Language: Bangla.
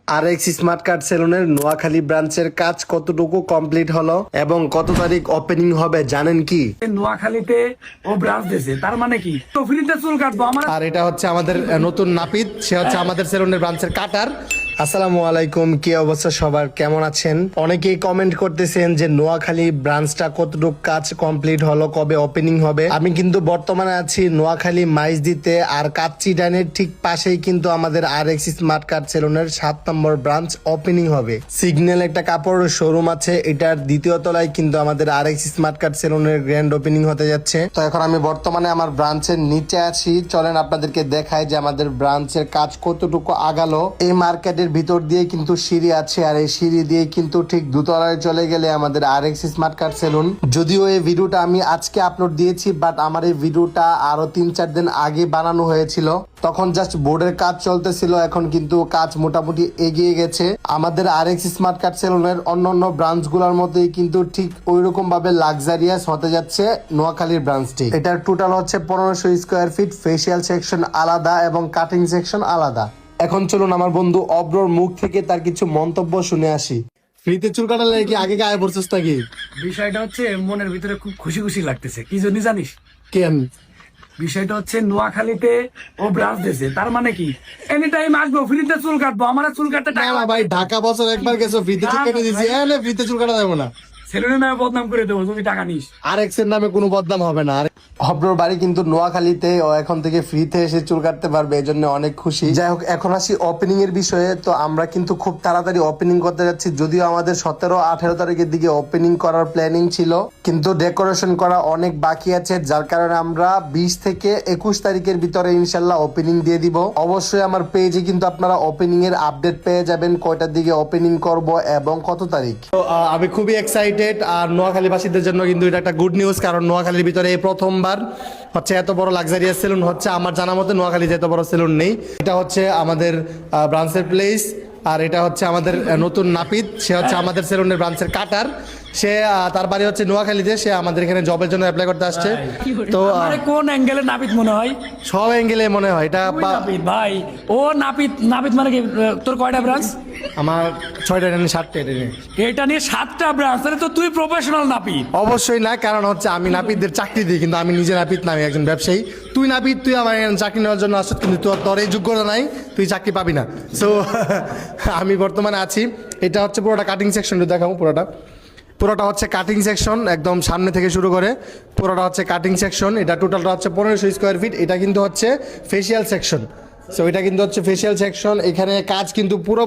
আরএক্স স্মার্ট কার্ড সেলুনের নোয়াখালী ব্রাঞ্চের কাজ কতটুকু কমপ্লিট হলো এবং কত তারিখ ওপেনিং হবে জানেন কি? নোয়াখালীতে ও ব্রাঞ্চ দিয়েছে, তার মানে কি তো ফ্রিতে চুল কাটবো আমার। আর এটা হচ্ছে আমাদের নতুন নাপিত, সে হচ্ছে আমাদের সেলুনের ব্রাঞ্চের কাটার। আসসালামু আলাইকুম, কি অবস্থা সবার, কেমন আছেন? অনেকেই কমেন্ট করতেছেন যে নোয়াখালী ব্রাঞ্চটা কতটুকু কাজ কমপ্লিট হলো, কবে ওপেনিং হবে। আমি কিন্তু বর্তমানে আছি নোয়াখালী মাইজদিতে, আর কাচ্চি ডাইনের ঠিক পাশেই কিন্তু আমাদের আরএক্স স্মার্ট কার্ড সেলুনের 7 নম্বর ব্রাঞ্চ ওপেনিং হবে। সিগন্যাল একটা কাপড়ের শোরুম আছে, এটার দ্বিতীয় তলায় কিন্তু আমাদের আরএক্স স্মার্ট কার্ড সেলুনের গ্র্যান্ড ওপেনিং হতে যাচ্ছে। তো এখন আমি বর্তমানে আমার ব্রাঞ্চের নিচে আছি, চলেন আপনাদেরকে দেখাই যে আমাদের ব্রাঞ্চের কাজ কতটুকু আগালো। এই মার্কেটের ভিতর দিয়ে কিন্তু সিঁড়ি আছে, আর এই সিঁড়ি দিয়ে কিন্তু ঠিক দোতলায় চলে গেলে আমাদের আরএক্স স্মার্ট কার্ড সেলুন। যদিও এই ভিডিওটা আমি আজকে আপলোড দিয়েছি, বাট আমার এই ভিডিওটা আরো 3-4 দিন আগে বানানো হয়েছিল, তখন জাস্ট বোর্ডের কাজ চলতেছিল। এখন কিন্তু কাজ মোটামুটি এগিয়ে গেছে। আমাদের আরএক্স স্মার্ট কার্ড সেলুনের অন্যান্য ব্রাঞ্চ গুলোর মতোই কিন্তু ঠিক ওইরকম ভাবে লাক্সারিয়াস হতে যাচ্ছে নোয়াখালীর ব্রাঞ্চটি। এটার টোটাল হচ্ছে 1500 স্কোয়ার ফিট, ফেসিয়াল সেকশন আলাদা এবং কাটিং সেকশন আলাদা। এখন চলুন আমার বন্ধু অব্রর মুখ থেকে তার কিছু মন্তব্য শুনে আসি। ফ্রিতে চুল কাটালে কি আগে গায়ে পড়ছিস নাকি? বিষয়টা হচ্ছে মনের ভিতরে খুব খুশি খুশি লাগতেছে, কি জন্য জানিস? কেন? বিষয়টা হচ্ছে নোয়াখালীতে ও ব্রাঞ্চ দিয়েছে, তার মানে কি এনি টাইম আসবো ফ্রিতে চুল কাটবো, আমার চুল কাটতে টাকা না ভাই, ঢাকা বছর একবার গেছো, ফ্রিতে চুল কেটে দিছি, ফ্রিতে চুল কাটা যাবো না। সেলুনের নামে বদনাম করে দেবো যদি টাকা নিস। আরএক্স এর নামে কোনো বদনাম হবে না। অব্রর বাড়ি কিন্তু নোয়াখালীতে, ও এখন থেকে ফ্রিতে এসে চুল কাটতে পারবে, এই জন্য অনেক খুশি। যাই হোক, এখন আসি ওপেনিং এর বিষয়ে। তো আমরা কিন্তু খুব তাড়াতাড়ি ওপেনিং করতে যাচ্ছি, যদিও আমাদের 17-18 তারিখের দিকে ওপেনিং করার প্ল্যানিং ছিল, কিন্তু ডেকোরেশন করা অনেক বাকি আছে, যার কারণে আমরা 20 থেকে 21 তারিখের ভিতরে ইনশাল্লাহ ওপেনিং দিয়ে দিব। অবশ্যই আমার পেজে কিন্তু আপনারা ওপেনিং এর আপডেট পেয়ে যাবেন, কয়টার দিকে ওপেনিং করব এবং কত তারিখ। তো আমি খুবই এক্সাইটেড, আর নোয়াখালীবাসীদের জন্য কিন্তু এটা একটা গুড নিউজ, কারণ নোয়াখালীর ভিতরে এই প্রথমবার হচ্ছে এত বড় লাক্সারিয়াস সেলুন হচ্ছে। আমার জানা মতে নোয়াখালীতে এত বড় সেলুন নেই। এটা হচ্ছে আমাদের ব্রাঞ্চের প্লেস, আর এটা হচ্ছে আমাদের নতুন নাপিত, সে হচ্ছে আমাদের সেলুনের ব্রাঞ্চের কাটার। সে তার বাড়ি হচ্ছে নোয়াখালীতে, সে আমাদের এখানে জবের জন্য অ্যাপ্লাই করতে আসছে। তো কোন অ্যাঙ্গেলে নাপিত মনে হয়? সব অ্যাঙ্গেলে মনে হয় এটা নাপিত ভাই, ও নাপিত। নাপিত মানে কি? তোর কয়টা ব্রাঞ্চ? আমার 6টা, 7টা। এটা নিয়ে 7টা ব্রাঞ্চ, তাহলে তো তুই প্রফেশনাল নাপিত। অবশ্যই না, কারণ হচ্ছে আমি নাপিতদের চাকরি দিই, কিন্তু আমি নিজে নাপিত না, আমি একজন ব্যবসায়ী। তুই নাপিত, তুই আমার চাকরি নেওয়ার জন্য আসছিস, কিন্তু তোর এই যোগ্যতা নাই, তুই চাকরি পাবি না। সো আমি বর্তমানে আছি, এটা হচ্ছে পুরোটা কাটিং সেকশন, দেখাবো পুরোটা হচ্ছে কাটিং সেকশন, একদম সামনে থেকে শুরু করে পুরোটা হচ্ছে কাটিং সেকশন। এটা টোটালটা হচ্ছে 1500 স্কোয়ার ফিট। এটা কিন্তু হচ্ছে ফেসিয়াল সেকশন। সো এটা কিন্তু হচ্ছে ফেসিয়াল সেকশন। এখানে কাজ কিন্তু পুরো